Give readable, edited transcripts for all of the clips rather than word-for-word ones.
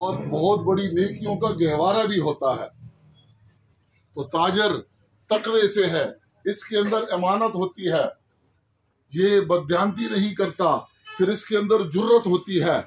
اور بہت بڑی نیکیوں کا گہوارہ بھی ہوتا ہے۔ تو تاجر تقوی سے ہے، اس کے اندر امانت ہوتی ہے، یہ بددیانتی نہیں کرتا، پھر اس کے اندر جرت ہوتی ہے،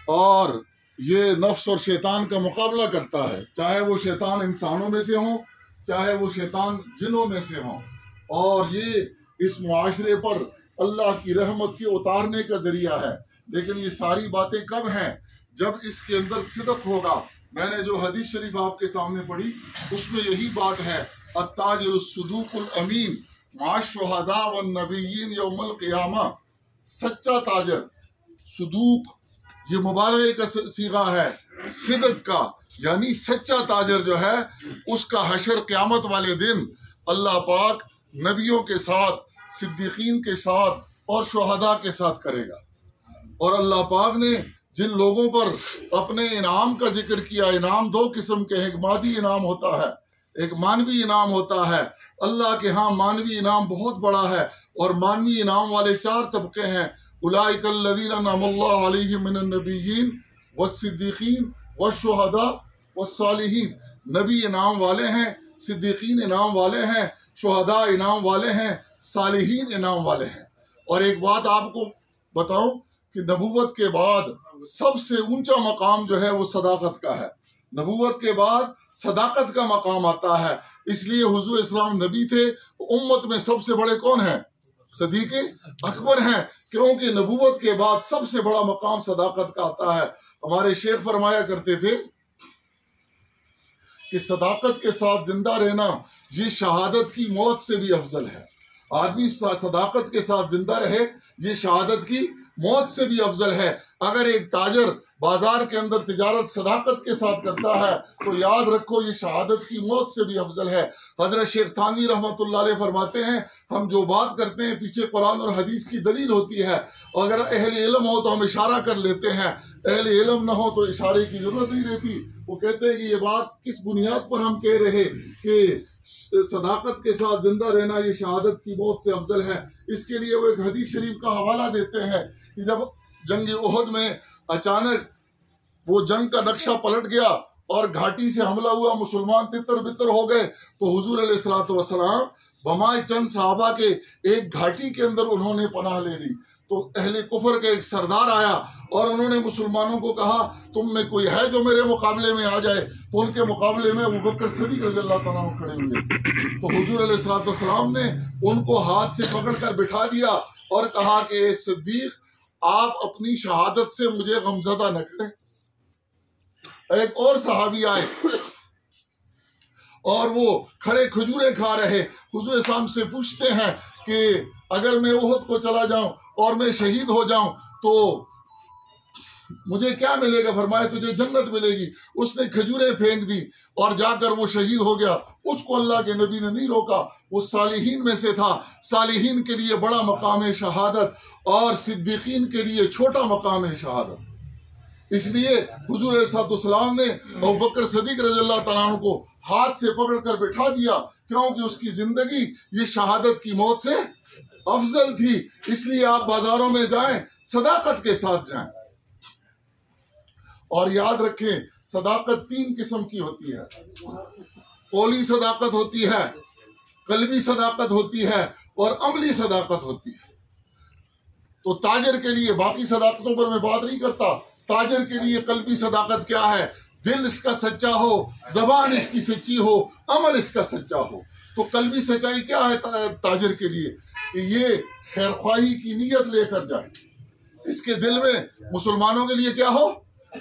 اور یہ نفس اور شیطان کا مقابلہ کرتا ہے، چاہے وہ شیطان انسانوں میں سے ہوں، چاہے وہ شیطان جنوں میں سے ہوں، اور یہ اس معاشرے پر اللہ کی رحمت کے اتارنے کا ذریعہ ہے۔ لیکن یہ ساری باتیں کب ہیں؟ جب اس کے اندر صدق ہوگا۔ میں نے جو حدیث شریف آپ کے سامنے پڑھی اس میں یہی بات ہے، التاجر الصدوق الامین مع الشہداء والنبیین یوم القیامہ۔ سچا تاجر، صدوق یہ مبالغے کا صیغہ ہے، صدق کا، یعنی سچا تاجر جو ہے اس کا حشر قیامت والے دن اللہ پاک نبیوں کے ساتھ، صدیقین کے ساتھ اور شہداء کے ساتھ کرے گا۔ اور اللہ پاک نے جن لوگوں پر اپنے انعام کا ذکر کیا، انعام دو قسم کے ہیں، ایک مادی انعام ہوتا ہے، ایک مانوی انعام ہوتا ہے۔ اللہ کے ہاں مانوی انعام بہت بڑا ہے، اور مانوی انعام والے 4 طبقے ہیں، اولئک الذین انعم اللہ علیہم من النبیین والصدیقین والشہداء والصالحین۔ نبی انعام والے ہیں، صدیقین انعام والے ہیں، شہداء انعام والے ہیں، صالحین انعام والے ہیں۔ اور ایک بات آپ کو بتاؤں کہ نبوت کے بعد سب سے اونچا مقام جو ہے وہ صداقت کا ہے۔ نبوت کے بعد صداقت کا مقام آتا ہے، اس لیے حضور اسلام نبی تھے، امت میں سب سے بڑے کون ہیں؟ صدیق اکبر ہیں، کیونکہ نبوت کے بعد سب سے بڑا مقام صداقت کا آتا ہے۔ ہمارے شیخ فرمایا کرتے تھے کہ صداقت کے ساتھ زندہ رہنا یہ شہادت کی موت سے بھی افضل ہے۔ آدمی صداقت کے ساتھ زندہ رہے یہ شہادت کی موت سے بھی افضل ہے۔ اگر ایک تاجر بازار کے اندر تجارت صداقت کے ساتھ کرتا ہے تو یاد رکھو یہ شہادت کی موت سے بھی افضل ہے۔ حضرت شیخ تھانوی رحمۃ اللہ علیہ فرماتے ہیں، ہم جو بات کرتے ہیں پیچھے قرآن اور حدیث کی دلیل ہوتی ہے، اور اگر اہل علم ہو تو ہم اشارہ کر لیتے ہیں، اہل علم نہ ہو تو اشارے کی ضرورت نہیں رہتی۔ وہ کہتے ہیں کہ یہ بات کس بنیاد پر ہم کہہ رہے کہ صداقت کے ساتھ زندہ رہنا یہ شہادت کی موت سے افضل ہے؟ اس کے لیے وہ ایک حدیث شریف کا حوالہ دیتے ہیں کہ جب جنگ احد میں اچانک وہ جنگ کا نقشہ پلٹ گیا اور گھاٹی سے حملہ ہوا، مسلمان تتر بتر ہو گئے، تو حضور علیہ الصلوۃ والسلام بمائے چند صحابہ کے ایک گھاٹی کے اندر انہوں نے پناہ لے لی۔ تو اہل کفر کا ایک سردار آیا اور انہوں نے مسلمانوں کو کہا تم میں کوئی ہے جو میرے مقابلے میں آ جائے؟ تو ان کے مقابلے میں ابوبکر صدیق رضی اللہ تعالیٰ عنہ کھڑے ہوئے۔ تو حضور علیہ الصلوۃ والسلام نے ان کو ہاتھ سے پکڑ کر بٹھا دیا اور کہا کہ اے صدیق، آپ اپنی شہادت سے مجھے غمزدہ نہ کریں۔ ایک اور صحابی آئے اور وہ کھڑے کھجوریں کھا رہے، حضور اسلام سے پوچھتے ہیں کہ اگر میں احد کو چلا جاؤں اور میں شہید ہو جاؤں تو مجھے کیا ملے گا؟ فرمایا تجھے جنت ملے گی۔ اس نے کھجوریں پھینک دی اور جا کر وہ شہید ہو گیا۔ اس کو اللہ کے نبی نے نہیں روکا، وہ صالحین میں سے تھا۔ صالحین کے لیے بڑا مقام ہے شہادت، اور صدیقین کے لیے چھوٹا مقام ہے شہادت۔ اس لیے حضور علیہ السلام نے ابوبکر صدیق رضی اللہ تعالیٰ عنہ کو ہاتھ سے پکڑ کر بٹھا دیا، کیونکہ اس کی زندگی یہ شہادت کی موت سے افضل تھی۔ اس لیے آپ بازاروں میں جائیں صداقت کے ساتھ جائیں، اور یاد رکھیں صداقت 3 قسم کی ہوتی ہے۔ قولی صداقت ہوتی ہے، قلبی صداقت ہوتی ہے، اور عملی صداقت ہوتی ہے۔ تو تاجر کے لیے، باقی صداقتوں پر میں بات نہیں کرتا، تاجر کے لیے قلبی صداقت کیا ہے؟ دل اس کا سچا ہو، زبان اس کی سچی ہو، عمل اس کا سچا ہو۔ تو قلبی سچائی کیا ہے تاجر کے لیے؟ کہ یہ خیر خواہی کی نیت لے کر جائے، اس کے دل میں مسلمانوں کے لیے کیا ہو؟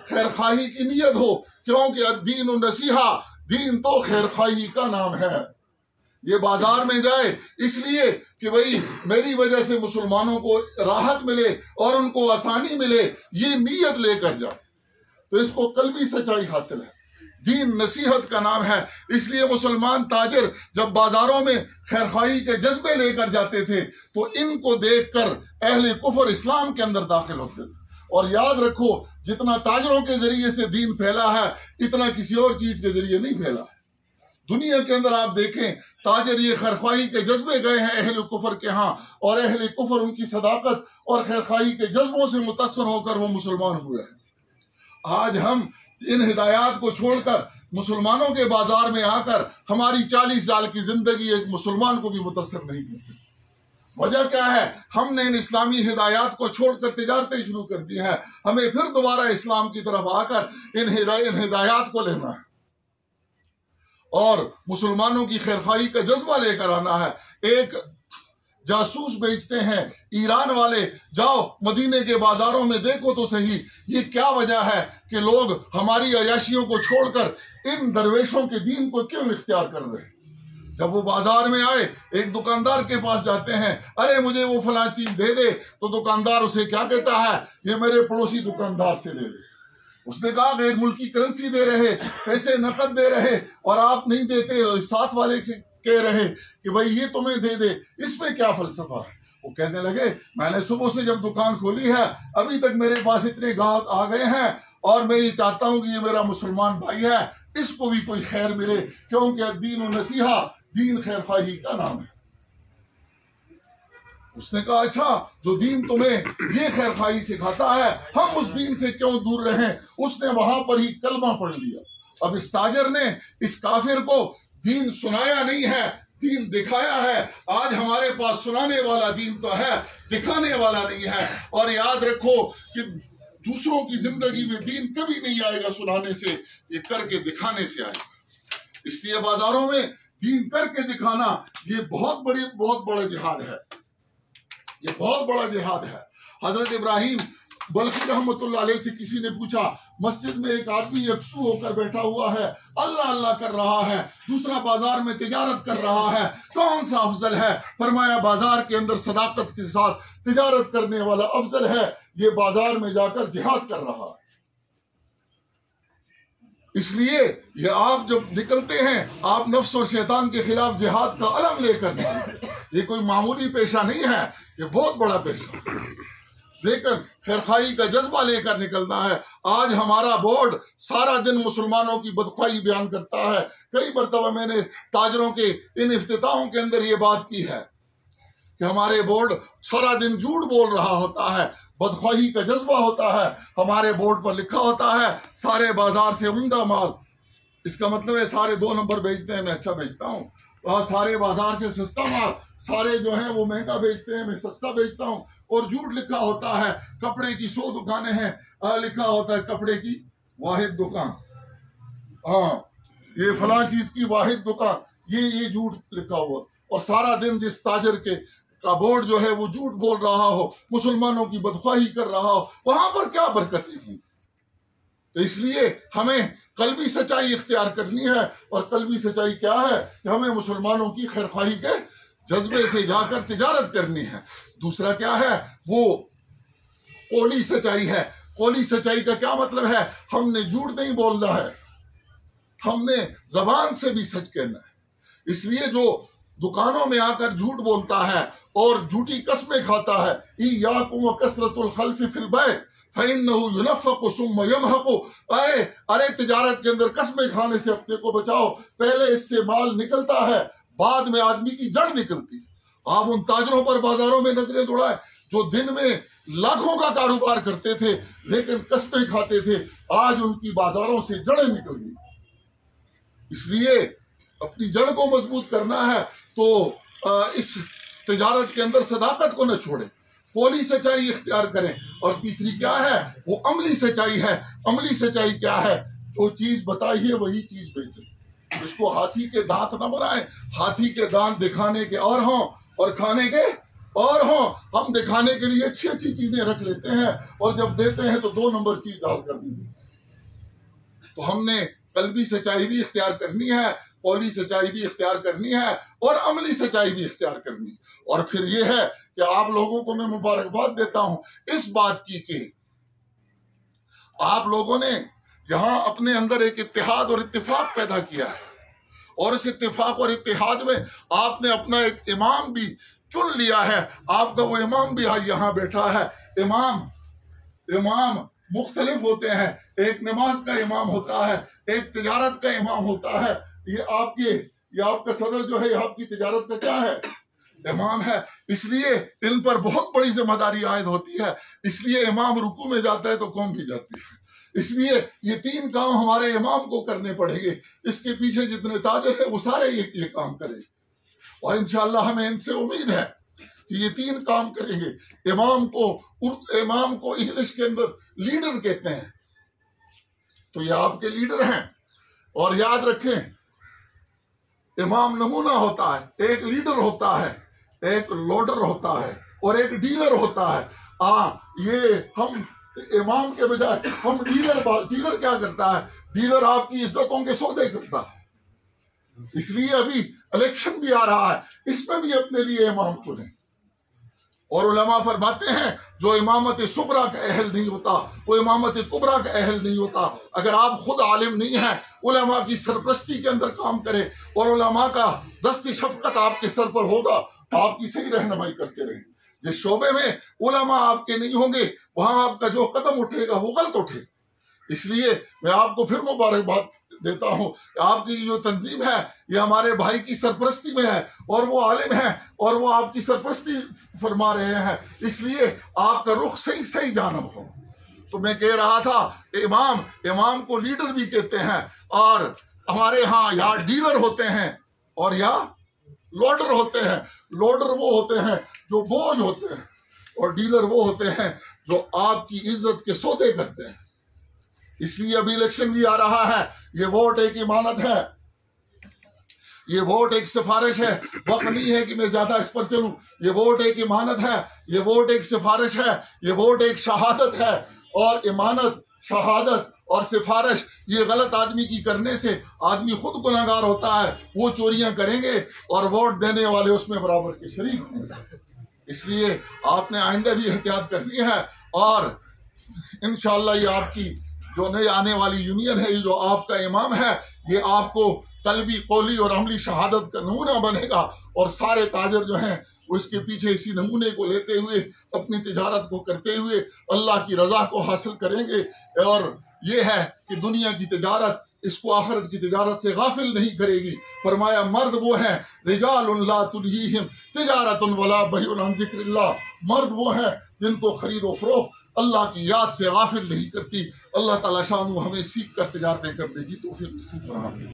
خیر خواہی کی نیت ہو، کیونکہ الدین النصیحہ، دین تو خیر خواہی کا نام ہے۔ یہ بازار میں جائے اس لیے کہ بھئی میری وجہ سے مسلمانوں کو راحت ملے اور ان کو آسانی ملے، یہ نیت لے کر جائے، تو اس کو قلبی سچائی حاصل ہے۔ دین نصیحت کا نام ہے، اس لیے مسلمان تاجر جب بازاروں میں خیر خواہی کے جذبے لے کر جاتے تھے تو ان کو دیکھ کر اہل کفر اسلام کے اندر داخل ہوتے تھے۔ اور یاد رکھو جتنا تاجروں کے ذریعے سے دین پھیلا ہے اتنا کسی اور چیز کے ذریعے نہیں پھیلا ہے۔ دنیا کے اندر آپ دیکھیں تاجر یہ خیرخواہی کے جذبے گئے ہیں اہل کفر کے ہاں، اور اہل کفر ان کی صداقت اور خیرخواہی کے جذبوں سے متاثر ہو کر وہ مسلمان ہوئے ہیں۔ آج ہم ان ہدایات کو چھوڑ کر مسلمانوں کے بازار میں آ کر ہماری 40 سال کی زندگی ایک مسلمان کو بھی متاثر نہیں کر سکتی۔ وجہ کیا ہے؟ ہم نے ان اسلامی ہدایات کو چھوڑ کر تجارتیں شروع کر دی ہیں۔ ہمیں پھر دوبارہ اسلام کی طرف آ کر ان ہدایات کو لینا ہے اور مسلمانوں کی خیرخواہی کا جذبہ لے کر آنا ہے۔ ایک جاسوس بیچتے ہیں ایران والے، جاؤ مدینے کے بازاروں میں دیکھو تو صحیح، یہ کیا وجہ ہے کہ لوگ ہماری عیاشیوں کو چھوڑ کر ان درویشوں کے دین کو کیوں اختیار کر رہے ہیں؟ جب وہ بازار میں آئے، ایک دکاندار کے پاس جاتے ہیں، ارے مجھے وہ فلاں چیز دے دے، تو دکاندار اسے کیا کہتا ہے؟ یہ میرے پڑوسی دکاندار سے لے لے۔ اس نے کہا غیر ملکی کرنسی دے رہے، پیسے نقد دے رہے اور آپ نہیں دیتے، اور ساتھ والے سے کہہ رہے کہ بھائی یہ تمہیں دے دے، اس میں کیا فلسفہ ہے؟ وہ کہنے لگے میں نے صبح سے جب دکان کھولی ہے ابھی تک میرے پاس اتنے گاہک آ گئے ہیں، اور میں یہ چاہتا ہوں کہ یہ میرا مسلمان بھائی ہے، اس کو بھی کوئی خیر ملے، کیونکہ دین و نصیحہ، دین خیر خواہی کا نام ہے۔ اس نے کہا اچھا، جو دین تمہیں یہ خیر خواہی سکھاتا ہے ہم اس دین سے کیوں دور رہیں؟ اس نے وہاں پر ہی کلمہ پڑھ لیا۔ اب اس تاجر نے اس کافر کو دین سنایا نہیں ہے، دین دکھایا ہے۔ آج ہمارے پاس سنانے والا دین تو ہے، دکھانے والا نہیں ہے۔ اور یاد رکھو کہ دوسروں کی زندگی میں دین کبھی نہیں آئے گا سنانے سے، یہ کر کے دکھانے سے آئے گا۔ اس لیے بازاروں میں دین کر کے دکھانا یہ بہت بڑا جہاد ہے، یہ بہت بڑا جہاد ہے۔ حضرت ابراہیم بلخی رحمۃ اللہ علیہ سے کسی نے پوچھا، مسجد میں ایک آدمی یکسو ہو کر بیٹھا ہوا ہے، اللہ اللہ کر رہا ہے، دوسرا بازار میں تجارت کر رہا ہے، کون سا افضل ہے؟ فرمایا بازار کے اندر صداقت کے ساتھ تجارت کرنے والا افضل ہے، یہ بازار میں جا کر جہاد کر رہا ہے۔ اس لیے یہ آپ جب نکلتے ہیں آپ نفس اور شیطان کے خلاف جہاد کا علم لے کر نکلتے ہیں۔ یہ کوئی معمولی پیشہ نہیں ہے، یہ بہت بڑا پیشہ ہے، لیکن خیرخواہی کا جذبہ لے کر نکلنا ہے۔ آج ہمارا بورڈ سارا دن مسلمانوں کی بدخواہی بیان کرتا ہے۔ کئی مرتبہ میں نے تاجروں کے ان افتتاحوں کے اندر یہ بات کی ہے کہ ہمارے بورڈ سارا دن جھوٹ بول رہا ہوتا ہے، بدخواہی کا جذبہ ہوتا ہے۔ ہمارے بورڈ پر لکھا ہوتا ہے سارے بازار سے عمدہ مال، اس کا مطلب ہے سارے 2 نمبر بیچتے ہیں، میں اچھا بیچتا ہوں۔ اور سارے بازار سے سستا مال، سارے جو ہیں وہ مہنگا بیچتے ہیں، میں سستا بیچتا ہوں۔ اور جھوٹ لکھا ہوتا ہے کپڑے کی 100 دکانیں ہیں، لکھا ہوتا ہے کپڑے کی واحد دکان، ہاں یہ فلاں چیز کی واحد دکان، یہ جھوٹ لکھا ہوا۔ اور سارا دن جس تاجر کا بورڈ جو ہے وہ جھوٹ بول رہا ہو، مسلمانوں کی بدخواہی کر رہا ہو، وہاں پر کیا برکتیں ہیں؟ تو اس لیے ہمیں قلبی سچائی اختیار کرنی ہے، اور قلبی سچائی کیا ہے کہ ہمیں مسلمانوں کی خیرخواہی کے جذبے سے جا کر تجارت کرنی ہے۔ دوسرا کیا ہے؟ وہ قولی سچائی ہے۔ قولی سچائی کا کیا مطلب ہے؟ ہم نے جھوٹ نہیں بولنا ہے، ہم نے زبان سے بھی سچ کہنا ہے۔ اس لیے جو دکانوں میں آ کر جھوٹ بولتا ہے اور جھوٹی قسمیں کھاتا ہے، ایاکم وکثرۃ الخلف فی البیع فإنه ينفق ثم يمحق، ارے تجارت کے اندر قسمیں کھانے سے اپنے کو بچاؤ، پہلے اس سے مال نکلتا ہے، بعد میں آدمی کی جڑ نکلتی ہے۔ آپ ان تاجروں پر بازاروں میں نظریں دوڑائیں جو دن میں لاکھوں کا کاروبار کرتے تھے لیکن قسمیں کھاتے تھے، آج ان کی بازاروں سے جڑیں نکل گئی۔ اس لیے اپنی جڑ کو مضبوط کرنا ہے تو اس تجارت کے اندر صداقت کو نہ چھوڑیں، قولی سچائی اختیار کریں۔ اور تیسری کیا ہے؟ وہ عملی سچائی ہے۔ عملی سچائی کیا ہے؟ جو چیز بتائیے وہی چیز بیچیں۔ اس کو ہاتھی کے دانت نہ بنائیں، ہاتھی کے دانت دکھانے کے اور ہوں اور کھانے کے اور ہوں۔ ہم دکھانے کے لیے اچھی اچھی چیزیں رکھ لیتے ہیں اور جب دیتے ہیں تو 2 نمبر چیز ڈال کر دی۔ تو ہم نے قلبی سچائی بھی اختیار کرنی ہے، قولی سچائی بھی اختیار کرنی ہے، اور عملی سچائی بھی اختیار کرنی ہے۔ اور پھر یہ ہے کہ آپ لوگوں کو میں مبارکباد دیتا ہوں اس بات کی کہ آپ لوگوں نے یہاں اپنے اندر ایک اتحاد اور اتفاق پیدا کیا ہے، اور اس اتفاق اور اتحاد میں آپ نے اپنا ایک امام بھی چن لیا ہے۔ آپ کا وہ امام بھی یہاں بیٹھا ہے۔ امام مختلف ہوتے ہیں، ایک نماز کا امام ہوتا ہے، ایک تجارت کا امام ہوتا ہے۔ یہ آپ کا صدر جو ہے آپ کی تجارت کا کیا ہے؟ امام ہے۔ اس لیے ان پر بہت بڑی ذمہ داری عائد ہوتی ہے، اس لیے امام رکوع میں جاتا ہے تو قوم بھی جاتی ہے، اس لیے یہ 3 کام ہمارے امام کو کرنے پڑیں گے. اس کے پیچھے جتنے تاجر ہیں وہ سارے یہ کام کریں گے، اور انشاءاللہ ہمیں ان سے امید ہے کہ یہ 3 کام کریں گے. امام کو انگلش کے اندر لیڈر کہتے ہیں، تو یہ آپ کے لیڈر ہیں. اور یاد رکھیں، امام نمونہ ہوتا ہے، ایک لیڈر ہوتا ہے، ایک لوڈر ہوتا ہے، اور ایک ڈیلر ہوتا ہے. یہ ہم امام کے بجائے ہم ڈیلر کیا کرتا ہے؟ ڈیلر آپ کی عزتوں کے سودے کرتا ہے. اس لیے ابھی الیکشن بھی آ رہا ہے، اس میں بھی اپنے لیے امام چنیں. اور علماء فرماتے ہیں جو امامت صغریٰ کا اہل نہیں ہوتا وہ امامت کبریٰ کا اہل نہیں ہوتا. اگر آپ خود عالم نہیں ہیں، علماء کی سرپرستی کے اندر کام کریں اور علماء کا دست شفقت آپ کے سر پر ہوگا، آپ کی صحیح رہنمائی کرتے رہیں. جس شعبے میں علماء آپ کے نہیں ہوں گے وہاں آپ کا جو قدم اٹھے گا وہ غلط اٹھے. اس لیے میں آپ کو پھر مبارکباد دیتا ہوں کہ آپ کی جو تنظیم ہے یہ ہمارے بھائی کی سرپرستی میں ہے، اور وہ عالم ہیں اور وہ آپ کی سرپرستی فرما رہے ہیں. اس لیے آپ کا رخ صحیح جانب ہو. تو میں کہہ رہا تھا امام کو لیڈر بھی کہتے ہیں، اور ہمارے ہاں یا ڈیلر ہوتے ہیں اور یا لوڈر ہوتے ہیں. لوڈر وہ ہوتے ہیں جو بوجھ ہوتے ہیں، اور ڈیلر وہ ہوتے ہیں جو آپ کی عزت کے سودے کرتے ہیں. اس لیے ابھی الیکشن بھی آ رہا ہے. یہ ووٹ ایک امانت ہے، یہ ووٹ ایک سفارش ہے. وقت نہیں ہے کہ میں زیادہ اس پر چلوں. یہ ووٹ ایک امانت ہے، یہ ووٹ ایک سفارش ہے، یہ ووٹ ایک شہادت ہے. اور امانت، شہادت اور سفارش یہ غلط آدمی کی کرنے سے آدمی خود گناہگار ہوتا ہے. وہ چوریاں کریں گے اور ووٹ دینے والے اس میں برابر کے شریک ہوں گے. اس لیے آپ نے آئندہ بھی احتیاط کرنی ہے. اور انشاءاللہ یہ آپ کی جو نئی آنے والی یونین ہے، جو آپ کا امام ہے، یہ آپ کو قلبی، قولی اور عملی شہادت کا نمونہ بنے گا. اور سارے تاجر جو ہیں وہ اس کے پیچھے اسی نمونے کو لیتے ہوئے اپنی تجارت کو کرتے ہوئے اللہ کی رضا کو حاصل کریں گے. اور یہ ہے کہ دنیا کی تجارت اس کو آخرت کی تجارت سے غافل نہیں کرے گی. فرمایا مرد وہ ہیں رجال لا تلہیہم تجارت ولا بیع عن ذکر اللہ. مرد وہ ہیں جن کو خرید و فروخت اللہ کی یاد سے غافل نہیں کرتی. اللہ تعالیٰ شانہ ہمیں سیکھ کر تجارتیں کرنے کی توفیق نصیب فرمائے.